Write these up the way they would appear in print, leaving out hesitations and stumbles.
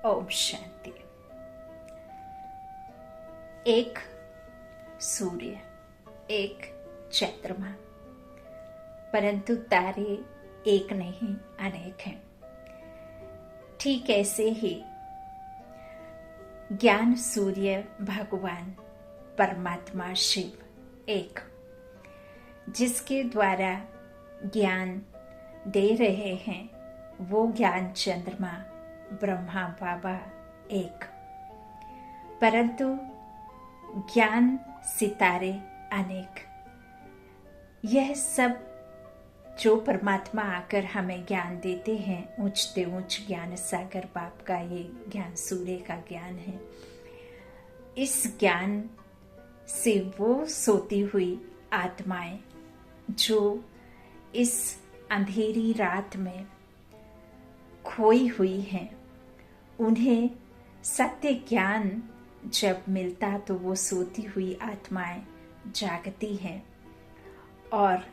ओम शांति। एक सूर्य, एक चंद्रमा, परंतु तारे एक नहीं अनेक हैं। ठीक ऐसे ही ज्ञान सूर्य भगवान परमात्मा शिव एक, जिसके द्वारा ज्ञान दे रहे हैं, वो ज्ञान चंद्रमा ब्रह्मा बाबा एक, परंतु ज्ञान सितारे अनेक। यह सब जो परमात्मा आकर हमें ज्ञान देते हैं, ऊंचते ऊंच ज्ञान सागर बाप का ये ज्ञान सूर्य का ज्ञान है। इस ज्ञान से वो सोती हुई आत्माएं जो इस अंधेरी रात में खोई हुई हैं, उन्हें सत्य ज्ञान जब मिलता तो वो सोती हुई आत्माएं जागती हैं और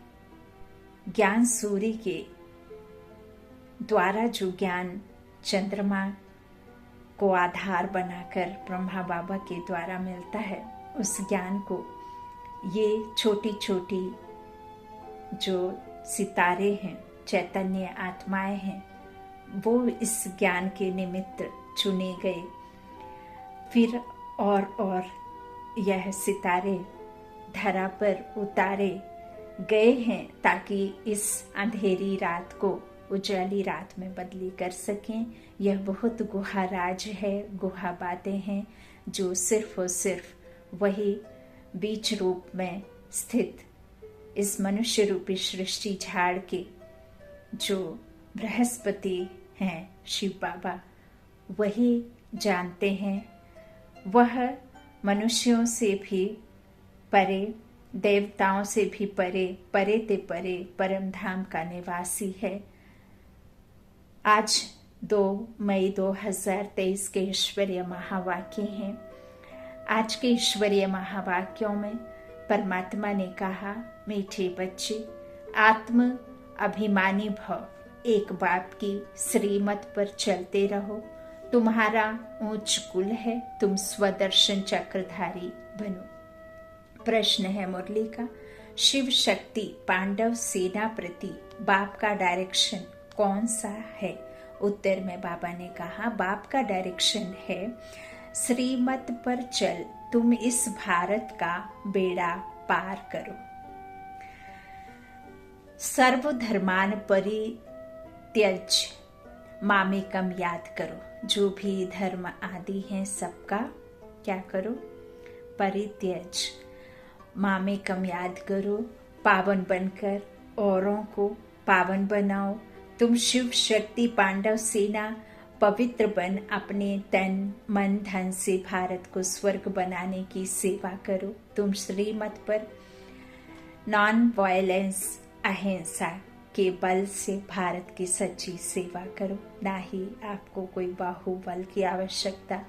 ज्ञान सूर्य के द्वारा जो ज्ञान चंद्रमा को आधार बनाकर ब्रह्मा बाबा के द्वारा मिलता है, उस ज्ञान को ये छोटी छोटी जो सितारे हैं, चैतन्य आत्माएं हैं, वो इस ज्ञान के निमित्त चुने गए। फिर और यह सितारे धरा पर उतारे गए हैं ताकि इस अंधेरी रात को उजाली रात में बदली कर सकें। यह बहुत गुहा राज है, गुहा बातें हैं जो सिर्फ और सिर्फ वही बीज रूप में स्थित इस मनुष्य रूपी सृष्टि झाड़ के जो बृहस्पति हैं शिव बाबा, वही जानते हैं। वह मनुष्यों से भी परे, देवताओं से भी परे, परे ते परे परम धाम का निवासी है। आज 2 मई 2023 के ईश्वरीय महावाक्य हैं। आज के ईश्वरीय महावाक्यों में परमात्मा ने कहा, मीठे बच्चे, आत्म अभिमानी भव, एक बाप की श्रीमत पर चलते रहो। तुम्हारा ऊंच कुल है, तुम स्वदर्शन चक्रधारी बनो। प्रश्न है मुरली का, शिव शक्ति पांडव सेना प्रति बाप का डायरेक्शन कौन सा है? उत्तर में बाबा ने कहा, बाप का डायरेक्शन है, श्रीमत पर चल, तुम इस भारत का बेड़ा पार करो। सर्वधर्मान परित्यज मामेकम याद करो। जो भी धर्म आदि हैं सबका क्या करो? परित्यज मामेकम याद करो। पावन बनकर औरों को पावन बनाओ। तुम शिव शक्ति पांडव सेना पवित्र बन अपने तन मन धन से भारत को स्वर्ग बनाने की सेवा करो। तुम श्रीमत पर नॉन वायलेंस अहिंसा के बल से भारत की सच्ची सेवा करो। ना ही आपको कोई बाहुबल की आवश्यकता,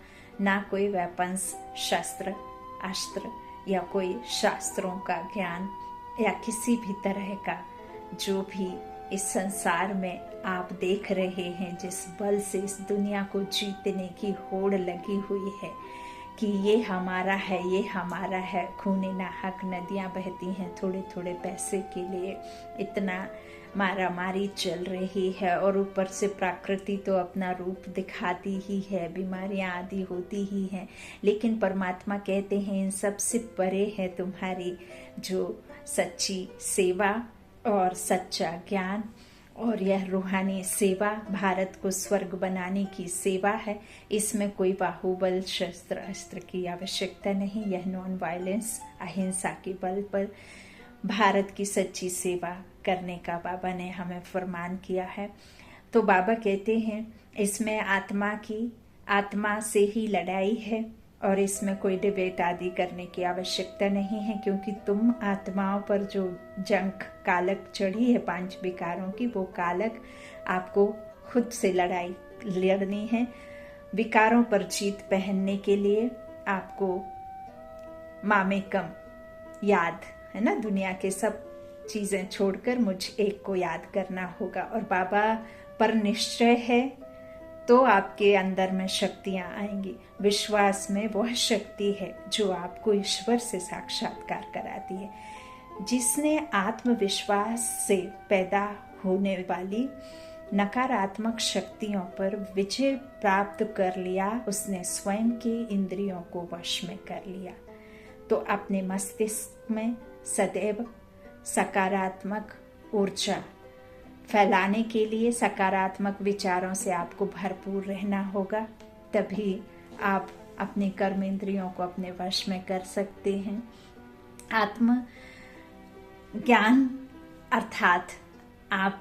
ना कोई वेपन्स, शस्त्र अस्त्र या कोई शास्त्रों का ज्ञान या किसी भी तरह का जो भी इस संसार में आप देख रहे हैं, जिस बल से इस दुनिया को जीतने की होड़ लगी हुई है कि ये हमारा है, ये हमारा है। खूने नाहक नदियां बहती हैं थोड़े थोड़े पैसे के लिए, इतना मारा मारी चल रही है और ऊपर से प्रकृति तो अपना रूप दिखाती ही है, बीमारियां आदि होती ही हैं। लेकिन परमात्मा कहते हैं इन सब से परे है तुम्हारी जो सच्ची सेवा और सच्चा ज्ञान, और यह रूहानी सेवा भारत को स्वर्ग बनाने की सेवा है। इसमें कोई बाहुबल शस्त्र अस्त्र की आवश्यकता नहीं। यह नॉन वायलेंस अहिंसा के बल पर भारत की सच्ची सेवा करने का बाबा ने हमें फरमान किया है। तो बाबा कहते हैं इसमें आत्मा से ही लड़ाई है और इसमें कोई डिबेट आदि करने की आवश्यकता नहीं है, क्योंकि तुम आत्माओं पर जो जंक कालक चढ़ी है 5 विकारों की, वो कालक आपको खुद से लड़ाई लड़नी है। विकारों पर जीत पहनने के लिए आपको मामेकम याद है ना, दुनिया के सब चीजें छोड़कर मुझ एक को याद करना होगा। और बाबा पर निश्चय है तो आपके अंदर में शक्तियां आएंगी। विश्वास में वह शक्ति है जो आपको ईश्वर से साक्षात्कार कराती है। जिसने आत्मविश्वास से पैदा होने वाली नकारात्मक शक्तियों पर विजय प्राप्त कर लिया, उसने स्वयं की इंद्रियों को वश में कर लिया। तो अपने मस्तिष्क में सदैव सकारात्मक ऊर्जा फैलाने के लिए सकारात्मक विचारों से आपको भरपूर रहना होगा, तभी आप अपने कर्म इंद्रियों को अपने वश में कर सकते हैं। आत्म ज्ञान अर्थात आप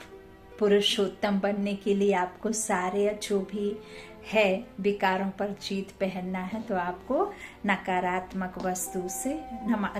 पुरुषोत्तम बनने के लिए आपको सारे जो भी है विकारों पर जीत पहनना है, तो आपको नकारात्मक वस्तु से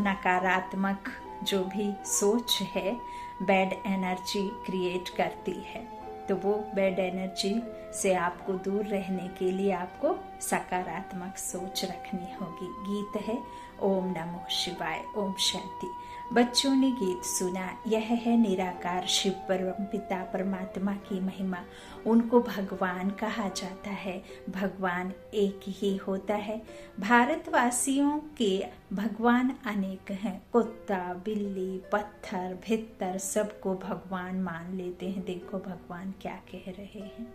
नकारात्मक जो भी सोच है बैड एनर्जी क्रिएट करती है, तो वो बैड एनर्जी से आपको दूर रहने के लिए आपको सकारात्मक सोच रखनी होगी। गीत है ओम नमो शिवाय, ओम शांति। बच्चों ने गीत सुना। यह है निराकार शिव परम पिता परमात्मा की महिमा। उनको भगवान कहा जाता है। भगवान एक ही होता है। भारतवासियों के भगवान अनेक हैं। कुत्ता, बिल्ली, पत्थर, भित्तर सबको भगवान मान लेते हैं। देखो भगवान क्या कह रहे हैं।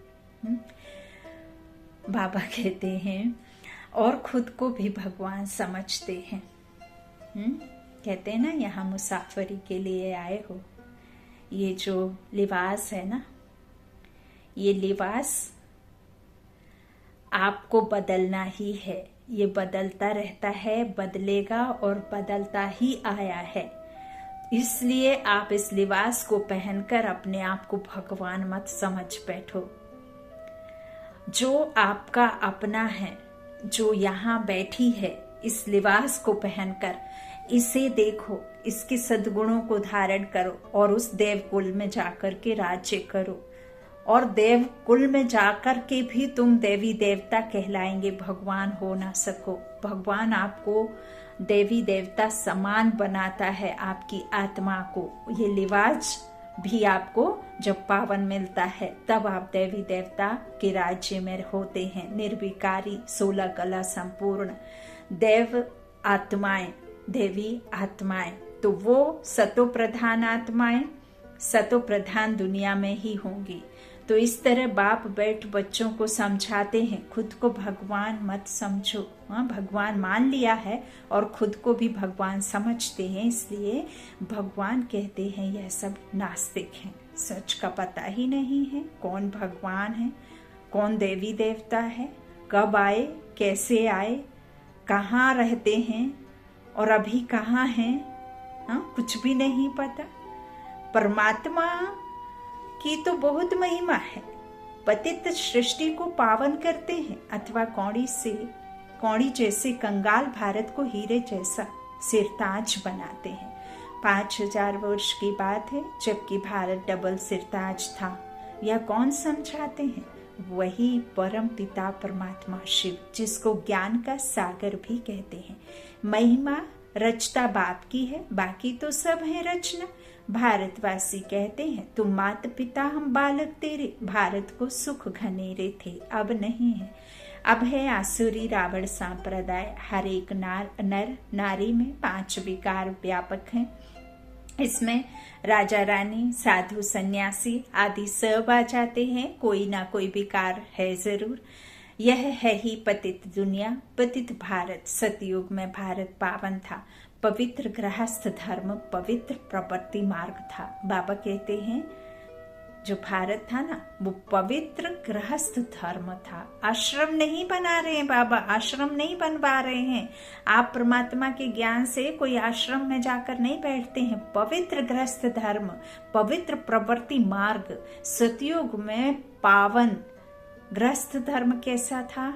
बाबा कहते हैं और खुद को भी भगवान समझते हैं। कहते हैं ना, यहाँ मुसाफरी के लिए आए हो। ये जो लिबास है ना, ये लिबास आपको बदलना ही है। ये बदलता रहता है, बदलेगा और बदलता ही आया है। इसलिए आप इस लिबास को पहनकर अपने आप को भगवान मत समझ बैठो। जो आपका अपना है, जो यहाँ बैठी है, इस लिबास को पहनकर इसे देखो, इसके सद्गुणों को धारण करो और उस देव कुल में जाकर के राज्य करो। और देव कुल में जाकर के भी तुम देवी देवता कहलाएंगे, भगवान हो ना सको। भगवान आपको देवी देवता समान बनाता है, आपकी आत्मा को। ये लिबास भी आपको जब पावन मिलता है, तब आप देवी देवता के राज्य में होते हैं। निर्विकारी, 16 कला संपूर्ण देव आत्माएं, देवी आत्माएं, तो वो सतो प्रधान आत्माएं सतो प्रधान दुनिया में ही होंगी। तो इस तरह बाप बैठ बच्चों को समझाते हैं, खुद को भगवान मत समझो। भगवान मान लिया है और खुद को भी भगवान समझते हैं, इसलिए भगवान कहते हैं यह सब नास्तिक हैं। सच का पता ही नहीं है कौन भगवान है, कौन देवी देवता है, कब आए, कैसे आए, कहाँ रहते हैं और अभी कहाँ हैं, कुछ भी नहीं पता। परमात्मा की तो बहुत महिमा है। पतित सृष्टि को पावन करते हैं, अथवा कौड़ी जैसे कंगाल भारत को हीरे जैसा सिरताज बनाते हैं। 5000 वर्ष की बात है जबकि भारत डबल सिरताज था। यह कौन समझाते हैं? वही परम पिता परमात्मा शिव, जिसको ज्ञान का सागर भी कहते हैं। महिमा रचता बाप की है, बाकी तो सब है रचना। भारतवासी कहते हैं तुम मात पिता हम बालक तेरे। भारत को सुख घनेरे थे, अब नहीं है। अब है आसुरी रावण सांप्रदाय। हर एक नर नारी में 5 विकार व्यापक हैं। इसमें राजा रानी, साधु, सन्यासी आदि सब आ जाते हैं। कोई ना कोई विकार है जरूर। यह है ही पतित दुनिया, पतित भारत। सतयुग में भारत पावन था। पवित्र गृहस्थ धर्म, पवित्र प्रवृत्ति मार्ग था। बाबा कहते हैं जो भारत था ना, वो पवित्र गृहस्थ धर्म था। आश्रम नहीं बना रहे हैं बाबा, आश्रम नहीं बनवा रहे हैं। आप परमात्मा के ज्ञान से कोई आश्रम में जाकर नहीं बैठते हैं। पवित्र गृहस्थ धर्म, पवित्र प्रवृत्ति मार्ग। सतयुग में पावन गृहस्थ धर्म कैसा था?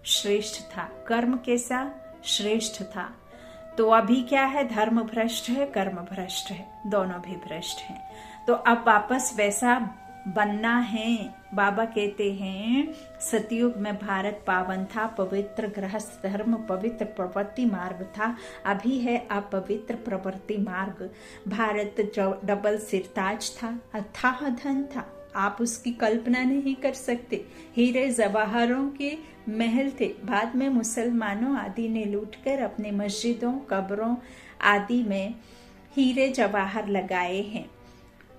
श्रेष्ठ था। कर्म कैसा? श्रेष्ठ था। तो अभी क्या है? धर्म भ्रष्ट है, कर्म भ्रष्ट है, दोनों भी भ्रष्ट हैं। तो अब वापस वैसा बनना है। बाबा कहते हैं सतयुग में भारत पावन था, पवित्र गृहस्थ धर्म, पवित्र प्रवृत्ति मार्ग था। अभी है अपवित्र प्रवृत्ति मार्ग। भारत डबल सिरताज था, अथाह धन था, आप उसकी कल्पना नहीं कर सकते। हीरे जवाहरों के महल थे, बाद में मुसलमानों आदि ने लूटकर अपने मस्जिदों, कब्रों आदि में हीरे जवाहर लगाए हैं।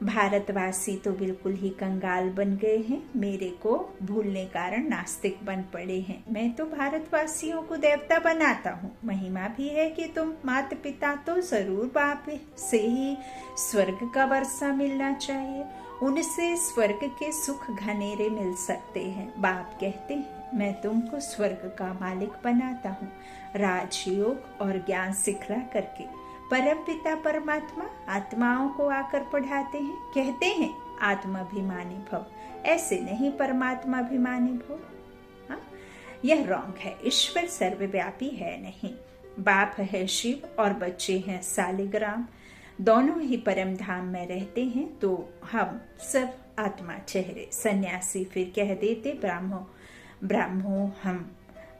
भारतवासी तो बिल्कुल ही कंगाल बन गए हैं, मेरे को भूलने कारण नास्तिक बन पड़े हैं। मैं तो भारतवासियों को देवता बनाता हूँ। महिमा भी है कि तुम माता पिता तो जरूर बाप से ही स्वर्ग का वर्षा मिलना चाहिए, उनसे स्वर्ग के सुख घनेरे मिल सकते हैं। बाप कहते हैं मैं तुमको स्वर्ग का मालिक बनाता हूँ, राजयोग और ज्ञान सिखला करके। परम पिता परमात्मा आत्माओं को आकर पढ़ाते हैं, कहते हैं आत्माभिमानी भव, ऐसे नहीं परमात्माभिमानी भव। हाँ, यह रॉन्ग है। ईश्वर सर्वव्यापी है नहीं। बाप है शिव और बच्चे हैं सालिग्राम, दोनों ही परम धाम में रहते हैं। तो हम सब आत्मा चेहरे। सन्यासी फिर कह देते ब्राह्मो हम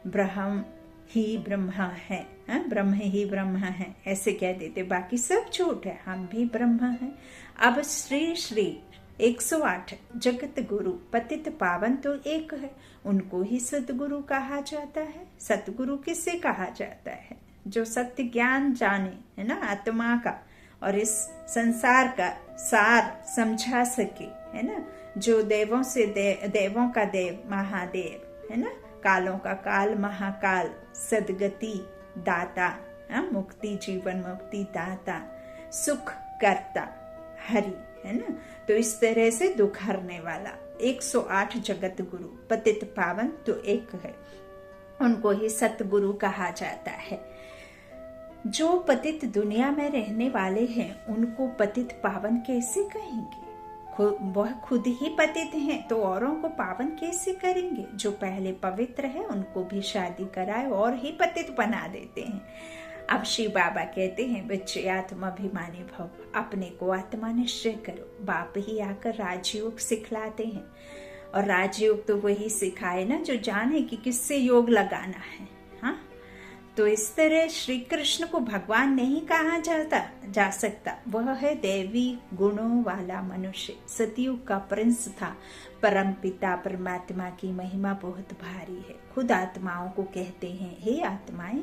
ब्रह्म ही ब्रह्मा है, ब्रह्म ही ब्रह्म है, ऐसे कह देते। बाकी सब झूठ है, हम भी ब्रह्म हैं। अब श्री श्री 108 जगत गुरु पतित पावन तो एक है, उनको ही सतगुरु कहा जाता है। सतगुरु किसे कहा जाता है? जो सत्य ज्ञान जाने, है ना, आत्मा का और इस संसार का सार समझा सके, है ना, जो देवों से देवों का देव महादेव, है ना, कालों का काल महाकाल, सदगति दाता, मुक्ति जीवन मुक्ति दाता, सुख करता हरि, है ना। तो इस तरह से दुख हरने वाला 108 जगत गुरु पतित पावन तो एक है, उनको ही सतगुरु कहा जाता है। जो पतित दुनिया में रहने वाले हैं उनको पतित पावन कैसे कहेंगे? वह खुद ही पतित हैं तो औरों को पावन कैसे करेंगे? जो पहले पवित्र है उनको भी शादी कराए और ही पतित बना देते हैं। अब शिव बाबा कहते हैं बच्चे आत्माभिमानी भव, अपने को आत्मा निश्चय करो। बाप ही आकर राजयोग सिखलाते हैं, और राजयोग तो वही सिखाए ना जो जाने कि किससे योग लगाना है। हाँ, तो इस तरह श्री कृष्ण को भगवान नहीं कहा जा सकता। वह है दैवी गुणों वाला मनुष्य, सतयुग का प्रिंस था। परम पिता परमात्मा की महिमा बहुत भारी है। खुद आत्माओं को कहते हैं हे आत्माएं,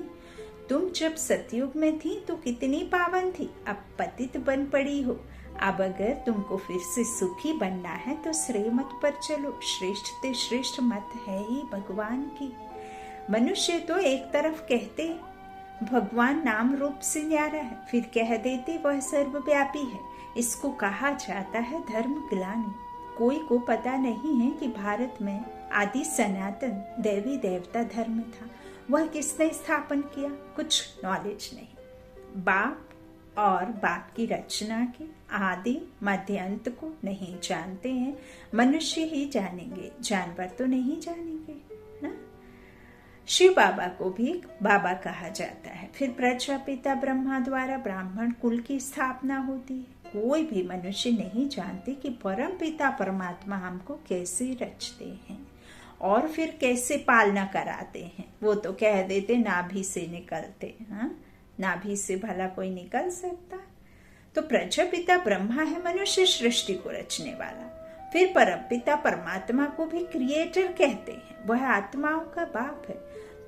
तुम जब सतयुग में थी तो कितनी पावन थी, अब पतित बन पड़ी हो। अब अगर तुमको फिर से सुखी बनना है तो श्रेय मत पर चलो। श्रेष्ठ ते श्रेष्ठ मत है ही भगवान की। मनुष्य तो एक तरफ कहते भगवान नाम रूप से न्यारा है, फिर कह देते वह सर्वव्यापी है। इसको कहा जाता है धर्म ग्लानि। कोई को पता नहीं है कि भारत में आदि सनातन देवी देवता धर्म था, वह किसने स्थापन किया? कुछ नॉलेज नहीं। बाप और बाप की रचना के आदि मध्य अंत को नहीं जानते हैं। मनुष्य ही जानेंगे, जानवर तो नहीं जानेंगे ना। शिव बाबा को भी बाबा कहा जाता है। फिर प्रजापिता ब्रह्मा द्वारा ब्राह्मण कुल की स्थापना होती है। कोई भी मनुष्य नहीं जानते कि परम पिता परमात्मा हमको कैसे रचते हैं और फिर कैसे पालना कराते हैं। वो तो कह देते नाभि से निकलते। हाँ, नाभि से भला कोई निकल सकता? तो प्रजापिता ब्रह्मा है मनुष्य सृष्टि को रचने वाला। फिर परम पिता परमात्मा को भी क्रिएटर कहते हैं, वह आत्माओं का बाप है।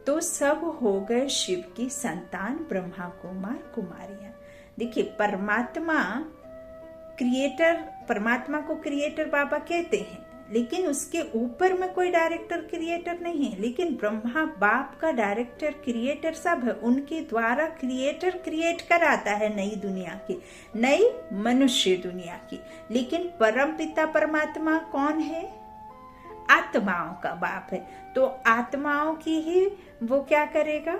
तो सब हो गए शिव की संतान, ब्रह्मा कुमार कुमारियां। देखिए परमात्मा को क्रिएटर बाबा कहते हैं, लेकिन उसके ऊपर में कोई डायरेक्टर क्रिएटर नहीं है। लेकिन ब्रह्मा बाप का डायरेक्टर क्रिएटर सब है, उनके द्वारा क्रिएटर क्रिएट कराता है नई दुनिया की, नई मनुष्य दुनिया की। लेकिन परम पिता परमात्मा कौन है? आत्माओं का बाप है। तो आत्माओं की ही वो क्या करेगा?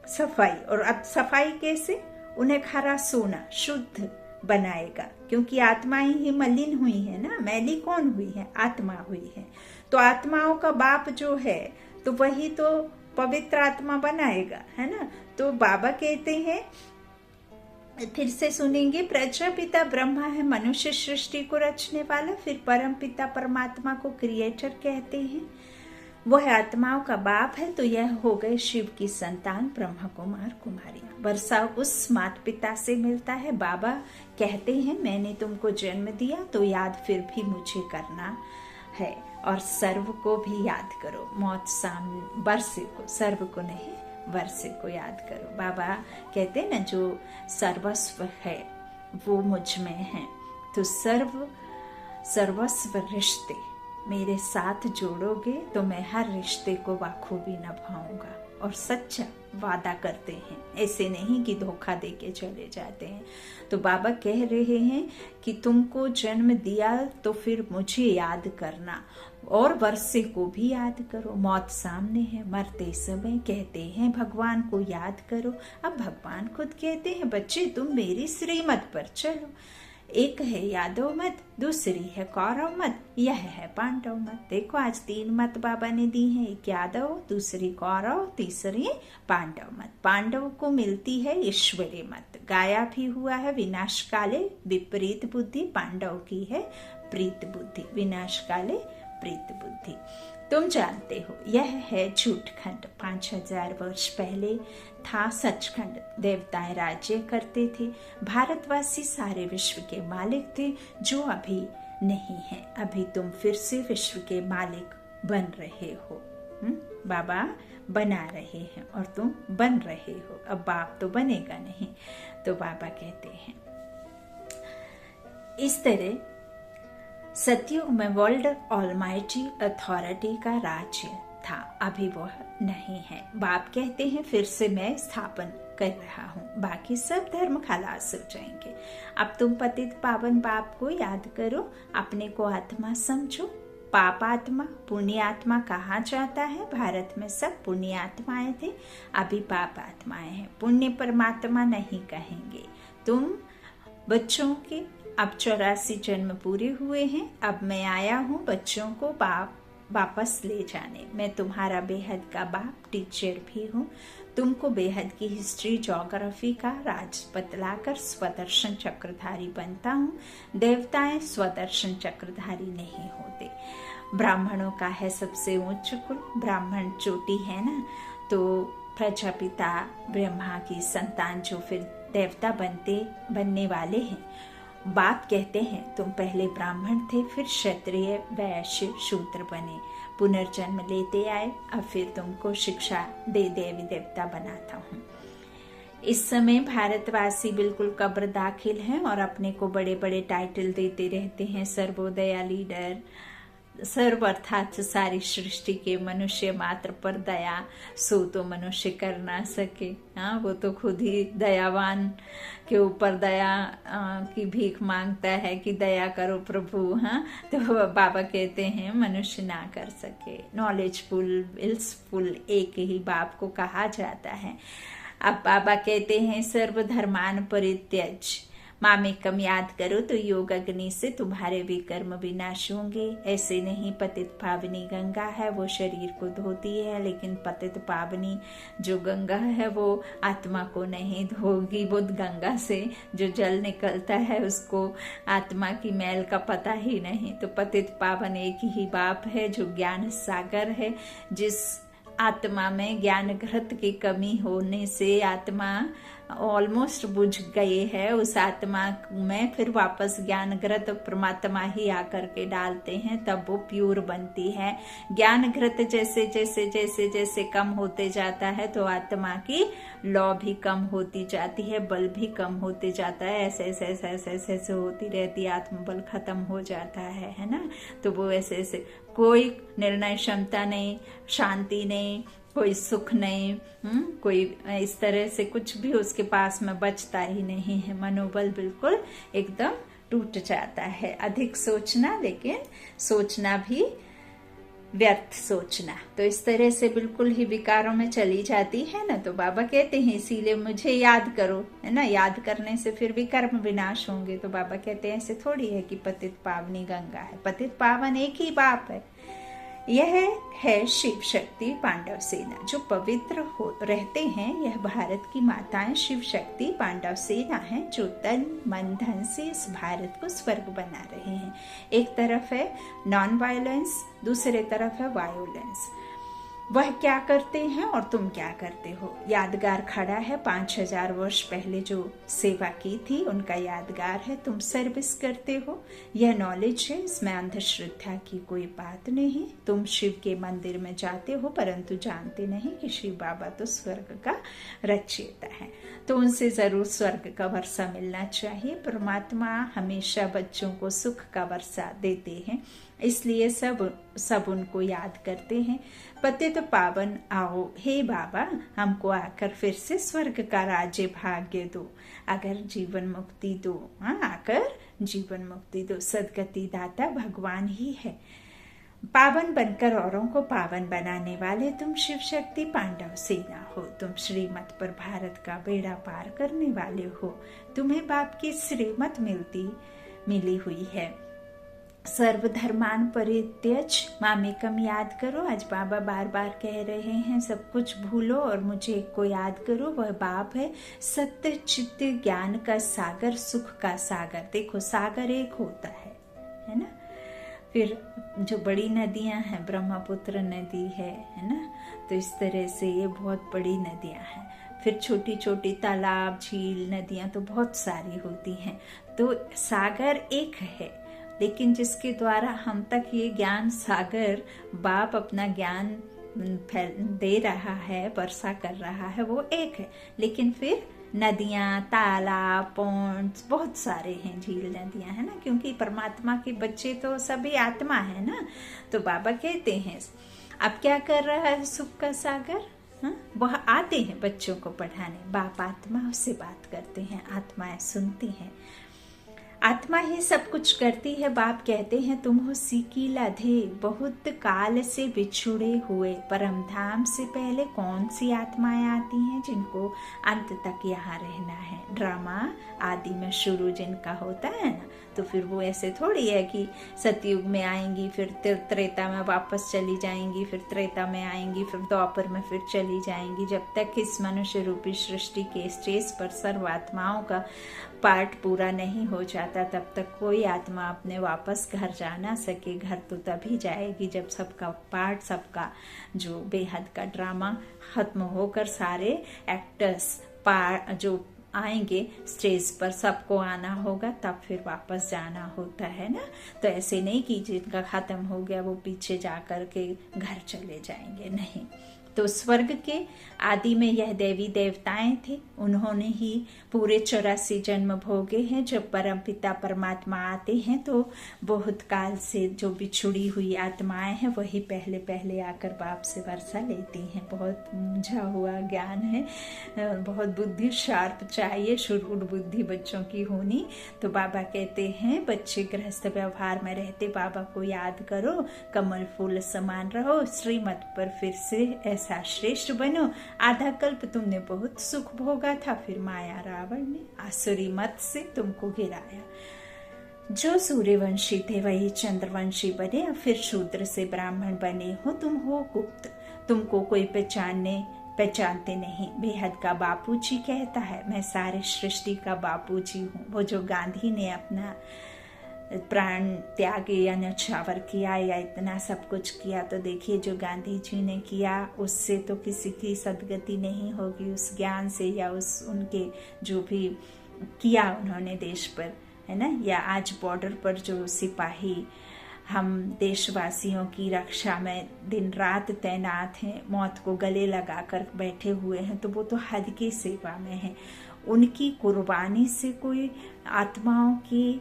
सफाई। और अब सफाई कैसे? उन्हें खरा सोना शुद्ध बनाएगा, क्योंकि आत्माएं ही मलिन हुई है ना। मैली कौन हुई है? आत्मा हुई है। तो आत्माओं का बाप जो है तो वही तो पवित्र आत्मा बनाएगा, है ना। तो बाबा कहते हैं, फिर से सुनेंगे, प्रजापिता ब्रह्मा है मनुष्य सृष्टि को रचने वाला। फिर परम पिता परमात्मा को क्रिएटर कहते हैं। वह आत्माओं का बाप है, तो यह हो गए शिव की संतान ब्रह्मा कुमार कुमारियां। वर्षा उस माता पिता से मिलता है। बाबा कहते हैं मैंने तुमको जन्म दिया तो याद फिर भी मुझे करना है, और सर्व को भी याद करो। मौत सामने, वर्षे को, सर्व को नहीं, वर्षे को याद करो। बाबा कहते हैं ना जो सर्वस्व है वो मुझ में है, तो सर्वस्व रिश्ते मेरे साथ जोड़ोगे तो मैं हर रिश्ते को बखूबी निभाऊंगा। और सच्चा वादा करते हैं, ऐसे नहीं कि धोखा दे के चले जाते हैं। तो बाबा कह रहे हैं कि तुमको जन्म दिया तो फिर मुझे याद करना, और वर्षे को भी याद करो। मौत सामने है, मरते समय कहते हैं भगवान को याद करो। अब भगवान खुद कहते हैं बच्चे तुम मेरी श्रीमत पर चलो। एक है यादव मत, दूसरी है कौरव मत, यह है पांडव मत। देखो आज 3 मत बाबा ने दी है, एक यादव, दूसरी कौरव, तीसरी पांडव मत। पांडव को मिलती है ईश्वरी मत, गाया भी हुआ है विनाश काले विपरीत बुद्धि, पांडव की है प्रीत बुद्धि, विनाश काले प्रीत बुद्धि। तुम जानते हो यह है झूठ खंड। 5000 वर्ष पहले था सचखंड। देवताएं राज्य करते थे, भारतवासी सारे विश्व के मालिक थे, जो अभी नहीं है। अभी तुम फिर से विश्व के मालिक बन रहे हो। बाबा बना रहे हैं और तुम बन रहे हो। अब बाप तो बनेगा नहीं। तो बाबा कहते हैं इस तरह सतयुग में वर्ल्ड ऑलमाइटी अथॉरिटी का राज्य था, अभी वह नहीं है। बाप कहते हैं फिर से मैं स्थापन कर रहा हूँ, बाकी सब धर्म खलास हो जाएंगे। अब तुम पतित पावन बाप को याद करो, अपने को आत्मा समझो। पाप आत्मा पुण्य आत्मा कहा जाता है। भारत में सब पुण्य आत्माएं थे, अभी पाप आत्माएं हैं। पुण्य परमात्मा नहीं कहेंगे। तुम बच्चों के अब 84 जन्म पूरे हुए हैं। अब मैं आया हूँ बच्चों को वापस ले जाने। मैं तुम्हारा बेहद का बाप टीचर भी हूँ। तुमको बेहद की हिस्ट्री ज्योग्राफी का राज बतलाकर स्वदर्शन चक्रधारी बनता हूँ। देवताएं स्वदर्शन चक्रधारी नहीं होते। ब्राह्मणों का है सबसे उच्च कुल, ब्राह्मण चोटी है ना, तो प्रजापिता ब्रह्मा की संतान जो फिर देवता बनने वाले हैं। बाप कहते हैं तुम पहले ब्राह्मण थे, फिर क्षत्रिय वैश्य शूद्र बने, पुनर्जन्म लेते आए, अब फिर तुमको शिक्षा दे देवी देवता बनाता हूँ। इस समय भारतवासी बिल्कुल कब्र दाखिल हैं और अपने को बड़े बड़े टाइटल देते रहते हैं, सर्वोदया लीडर, सर्व अर्थात सारी सृष्टि के मनुष्य मात्र पर दया सो तो मनुष्य कर ना सके। हाँ, वो तो खुद ही दयावान के ऊपर दया की भीख मांगता है कि दया करो प्रभु। हाँ, तो बाबा कहते हैं मनुष्य ना कर सके। नॉलेजफुल विल्सफुल एक ही बाप को कहा जाता है। अब बाबा कहते हैं सर्वधर्मान परित्यज मामेकम याद करो तो योग अग्नि से तुम्हारे भी कर्म विनाश होंगे। ऐसे नहीं, पतित पावनी गंगा है वो शरीर को धोती है, लेकिन पतित पावनी जो गंगा है वो आत्मा को नहीं धोगी। वो गंगा से जो जल निकलता है उसको आत्मा की मैल का पता ही नहीं। तो पतित पावन एक ही बाप है जो ज्ञान सागर है। जिस आत्मा में ज्ञान घृत की कमी होने से आत्मा ऑलमोस्ट बुझ गई है, उस आत्मा में फिर वापस ज्ञान घृत परमात्मा ही आकर के डालते हैं, तब वो प्यूर बनती है। ज्ञान घृत जैसे जैसे जैसे जैसे कम होते जाता है तो आत्मा की लौ भी कम होती जाती है, बल भी कम होते जाता है। ऐसे ऐसे ऐसे ऐसे ऐसे ऐसे होती रहती है, आत्मबल खत्म हो जाता है ना। तो वो ऐसे ऐसे कोई निर्णय क्षमता नहीं, शांति नहीं, कोई सुख नहीं, कोई इस तरह से कुछ भी उसके पास में बचता ही नहीं है। मनोबल बिल्कुल एकदम टूट जाता है। अधिक सोचना, लेकिन सोचना भी व्यर्थ सोचना, तो इस तरह से बिल्कुल ही विकारों में चली जाती है ना। तो बाबा कहते हैं इसीलिए मुझे याद करो, है ना। याद करने से फिर विकर्म विनाश होंगे। तो बाबा कहते हैं ऐसे थोड़ी है कि पतित पावनी गंगा है। पतित पावन एक ही बाप है। यह है शिव शक्ति पांडव सेना जो पवित्र रहते हैं। यह भारत की माताएं शिव शक्ति पांडव सेना है जो तन मन धन से इस भारत को स्वर्ग बना रहे हैं। एक तरफ है नॉन वायलेंस, दूसरे तरफ है वायोलेंस। वह क्या करते हैं और तुम क्या करते हो। यादगार खड़ा है, 5000 वर्ष पहले जो सेवा की थी उनका यादगार है। तुम सर्विस करते हो, यह नॉलेज है, इसमें अंधश्रद्धा की कोई बात नहीं। तुम शिव के मंदिर में जाते हो परंतु जानते नहीं कि शिव बाबा तो स्वर्ग का रचयिता है, तो उनसे जरूर स्वर्ग का वर्षा मिलना चाहिए। परमात्मा हमेशा बच्चों को सुख का वर्षा देते हैं, इसलिए सब उनको याद करते हैं। पतित पावन आओ, हे बाबा हमको आकर फिर से स्वर्ग का राज्य भाग्य दो, अगर जीवन मुक्ति दो, आकर जीवन मुक्ति दो। सदगति दाता भगवान ही है। पावन बनकर औरों को पावन बनाने वाले तुम शिव शक्ति पांडव सेना हो। तुम श्रीमत पर भारत का बेड़ा पार करने वाले हो। तुम्हें बाप की श्रीमत मिली हुई है। सर्वधर्मान परित्यज मामेकम याद करो। आज बाबा बार बार कह रहे हैं सब कुछ भूलो और मुझे एक को याद करो, वह बाप है। सत्य चित्त ज्ञान का सागर, सुख का सागर। देखो सागर एक होता है ना। फिर जो बड़ी नदियां हैं, ब्रह्मपुत्र नदी है ना, तो इस तरह से ये बहुत बड़ी नदियां हैं। फिर छोटी छोटी तालाब, झील, नदियां तो बहुत सारी होती हैं। तो सागर एक है, लेकिन जिसके द्वारा हम तक ये ज्ञान सागर बाप अपना ज्ञान दे रहा है, वर्षा कर रहा है, वो एक है। लेकिन फिर नदियां, तालाब, पॉन्ड्स बहुत सारे हैं, झील, नदियां है ना, क्योंकि परमात्मा के बच्चे तो सभी आत्मा है ना। तो बाबा कहते हैं अब क्या कर रहा है सुख का सागर, वह आते हैं बच्चों को पढ़ाने। बाप आत्मा उससे बात करते हैं, आत्माएं सुनती हैं। आत्मा ही सब कुछ करती है। बाप कहते हैं तुम हो सीकी लाधे, बहुत काल से बिछुड़े हुए। परम धाम से पहले कौन सी आत्माएं आती हैं जिनको अंत तक यहाँ रहना है। ड्रामा आदि में शुरू जिनका होता है ना, तो फिर वो ऐसे थोड़ी है कि सतयुग में आएंगी, फिर त्रेता में वापस चली जाएंगी, फिर त्रेता में आएंगी, फिर द्वापर में फिर चली जाएंगी। जब तक इस मनुष्य रूपी सृष्टि के स्टेज पर सर्व आत्माओं का पार्ट पूरा नहीं हो जाता, तब तक कोई आत्मा अपने वापस घर जा ना सके। घर तो तभी जाएगी जब सबका पार्ट, सबका जो बेहद का ड्रामा खत्म होकर सारे एक्टर्स जो आएंगे स्टेज पर, सबको आना होगा, तब फिर वापस जाना होता है ना। तो ऐसे नहीं कि जिनका खत्म हो गया वो पीछे जा कर के घर चले जाएंगे, नहीं। तो स्वर्ग के आदि में यह देवी देवताएं थे, उन्होंने ही पूरे 84 जन्म भोगे हैं। जब परम पिता परमात्मा आते हैं तो बहुत काल से जो बिछुड़ी हुई आत्माएं हैं वही पहले पहले आकर बाप से वर्षा लेती हैं। बहुत मूंझा हुआ ज्ञान है, बहुत बुद्धि शार्प चाहिए, शुरू बुद्धि बच्चों की होनी। तो बाबा कहते हैं बच्चे गृहस्थ व्यवहार में रहते बाबा को याद करो, कमल फूल समान रहो, श्रीमत पर फिर से ऐसा श्रेष्ठ बनो। आधा कल्प तुमने बहुत सुख भोगा था, फिर माया रावण ने आसुरी मत से तुमको गिराया। जो सूर्यवंशी थे वही चंद्रवंशी बने, और फिर शूद्र से ब्राह्मण बने हो। तुम हो गुप्त, तुमको कोई पहचानते नहीं। बेहद का बापूजी कहता है मैं सारे सृष्टि का बापूजी हूँ। वो जो गांधी ने अपना प्राण त्याग या न्यौछावर किया या इतना सब कुछ किया, तो देखिए जो गांधी जी ने किया उससे तो किसी की सदगति नहीं होगी, उस ज्ञान से या उस उनके जो भी किया उन्होंने देश पर, है ना। या आज बॉर्डर पर जो सिपाही हम देशवासियों की रक्षा में दिन रात तैनात हैं, मौत को गले लगाकर बैठे हुए हैं, तो वो तो हद की सेवा में है। उनकी कुर्बानी से कोई आत्माओं की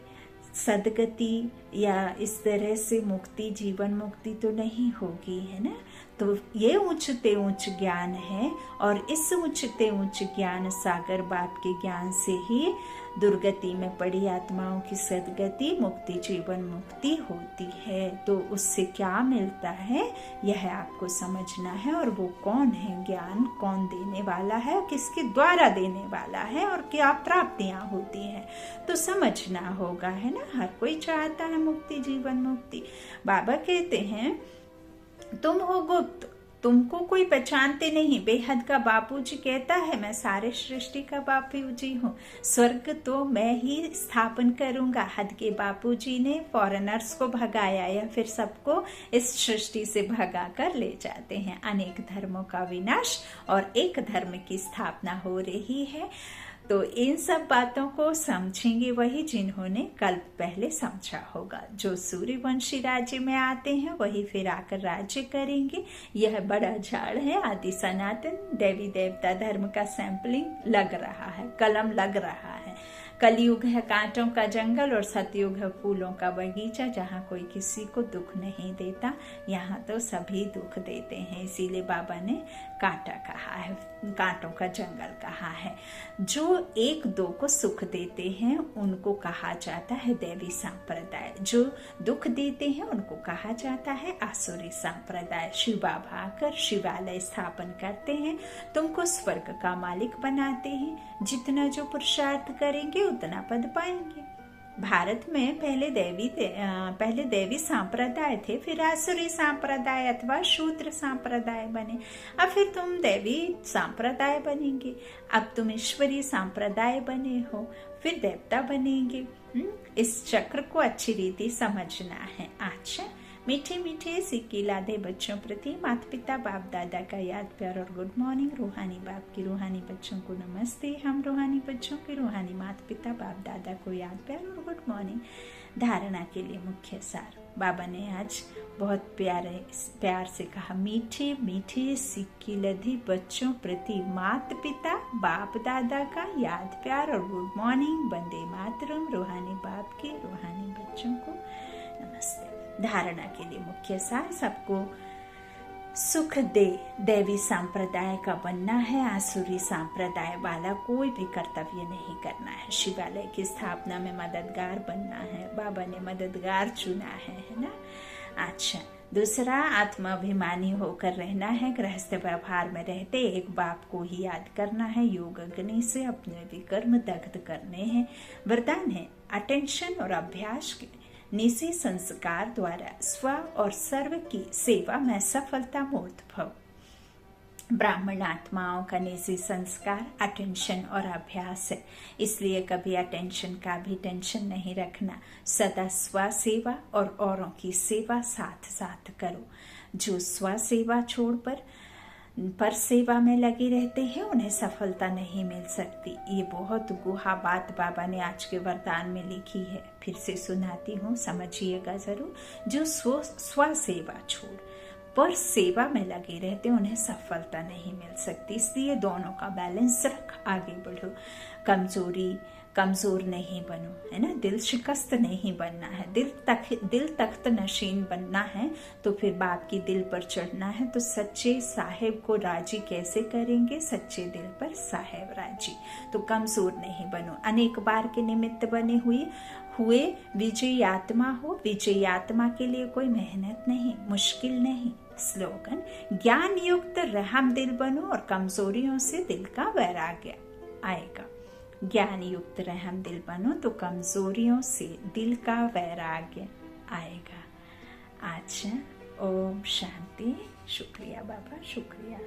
सदगति या इस तरह से मुक्ति, जीवन मुक्ति तो नहीं होगी, है ना। तो ये ऊंचते ऊंच ज्ञान है, और इस ऊंचते ऊंच ज्ञान सागर बाप के ज्ञान से ही दुर्गति में पड़ी आत्माओं की सदगति, मुक्ति, जीवन मुक्ति होती है। तो उससे क्या मिलता है यह आपको समझना है, और वो कौन है, ज्ञान कौन देने वाला है, किसके द्वारा देने वाला है, और क्या प्राप्तियां होती हैं, तो समझना होगा, है ना। हर कोई चाहता है मुक्ति, जीवन मुक्ति। बाबा कहते हैं तुम हो गुप्त, तुमको कोई पहचानते नहीं। बेहद का बापूजी कहता है मैं सारे सृष्टि का बापूजी हूँ, स्वर्ग तो मैं ही स्थापन करूंगा। हद के बापूजी ने फॉरेनर्स को भगाया या फिर सबको इस सृष्टि से भगा कर ले जाते हैं। अनेक धर्मों का विनाश और एक धर्म की स्थापना हो रही है। तो इन सब बातों को समझेंगे वही जिन्होंने कल्प पहले समझा होगा। जो सूर्यवंशी राज्य में आते हैं वही फिर आकर राज्य करेंगे। यह बड़ा झाड़ है आदि सनातन देवी देवता धर्म का सैंपलिंग लग रहा है, कलम लग रहा है। कलयुग है कांटों का जंगल और सतयुग है फूलों का बगीचा, जहाँ कोई किसी को दुख नहीं देता, यहाँ तो सभी दुख देते हैं। इसीलिए बाबा ने कांटा कहा है, कांटों का जंगल कहा है। जो एक दो को सुख देते हैं उनको कहा जाता है देवी संप्रदाय, जो दुख देते हैं उनको कहा जाता है आसुरी संप्रदाय। शिव बाबा आकर शिवालय स्थापन करते हैं, तुमको स्वर्ग का मालिक बनाते हैं। जितना जो पुरुषार्थ करेंगे उतना पद पाएंगे। भारत में पहले देवी संप्रदाय थे, फिर आसुरी संप्रदाय अथवा शूद्र संप्रदाय बने। अब फिर तुम देवी संप्रदाय बनेंगे। अब तुम ईश्वरीय संप्रदाय बने हो, फिर देवता बनेंगे। इस चक्र को अच्छी रीति समझना है। अच्छा, मीठे मीठे सिक्के लादे बच्चों प्रति माता पिता बाप दादा का याद प्यार और गुड मॉर्निंग। रूहानी बाप की रूहानी बच्चों को नमस्ते। हम रूहानी बच्चों के रूहानी माता पिता बाप दादा को याद प्यार और गुड मॉर्निंग। धारणा के लिए मुख्य सार बाबा ने आज बहुत प्यार से कहा, मीठे मीठे सिक्के लदे बच्चों प्रति माता पिता बाप दादा का याद प्यार और गुड मॉर्निंग। वंदे मातरम। रूहानी बाप के रूहानी बच्चों को नमस्ते। धारणा के लिए मुख्य सार सबको सुख दे देवी संप्रदाय का बनना है। आसुरी संप्रदाय वाला कोई भी कर्तव्य नहीं करना है। शिवालय की स्थापना में मददगार बनना है। बाबा ने मददगार चुना है ना। अच्छा, दूसरा आत्माभिमानी होकर रहना है। गृहस्थ व्यवहार में रहते एक बाप को ही याद करना है। योग अग्नि से अपने विकर्म दग्ध करने हैं। वरदान है अटेंशन और अभ्यास के निजी संस्कार द्वारा स्व और सर्व की सेवा में सफलता मूर्त भव। ब्राह्मण आत्माओं का निजी संस्कार अटेंशन और अभ्यास है, इसलिए कभी अटेंशन का भी टेंशन नहीं रखना। सदा स्व सेवा और औरों की सेवा साथ साथ करो। जो स्व सेवा छोड़ पर सेवा में लगे रहते हैं उन्हें सफलता नहीं मिल सकती। ये बहुत गुहा बात बाबा ने आज के वरदान में लिखी है। फिर से सुनाती हूँ, समझिएगा जरूर। जो स्व सेवा छोड़ पर सेवा में लगे रहते उन्हें सफलता नहीं मिल सकती। इसलिए दोनों का बैलेंस रख आगे बढ़ो। कमजोर नहीं बनो, है ना। दिल शिकस्त नहीं बनना है। दिल तख्त नशीन बनना है तो फिर बाप की दिल पर चढ़ना है। तो सच्चे साहेब को राजी कैसे करेंगे? सच्चे दिल पर साहेब राजी। तो कमजोर नहीं बनो। अनेक बार के निमित्त बने हुए विजयी आत्मा हो। विजयी आत्मा के लिए कोई मेहनत नहीं, मुश्किल नहीं। स्लोगन, ज्ञान युक्त रहम दिल बनो और कमजोरियों से दिल का वैराग्य आएगा। ज्ञान युक्त रहम दिल बनो तो कमजोरियों से दिल का वैराग्य आएगा। अच्छा, ओम शांति। शुक्रिया बाबा, शुक्रिया।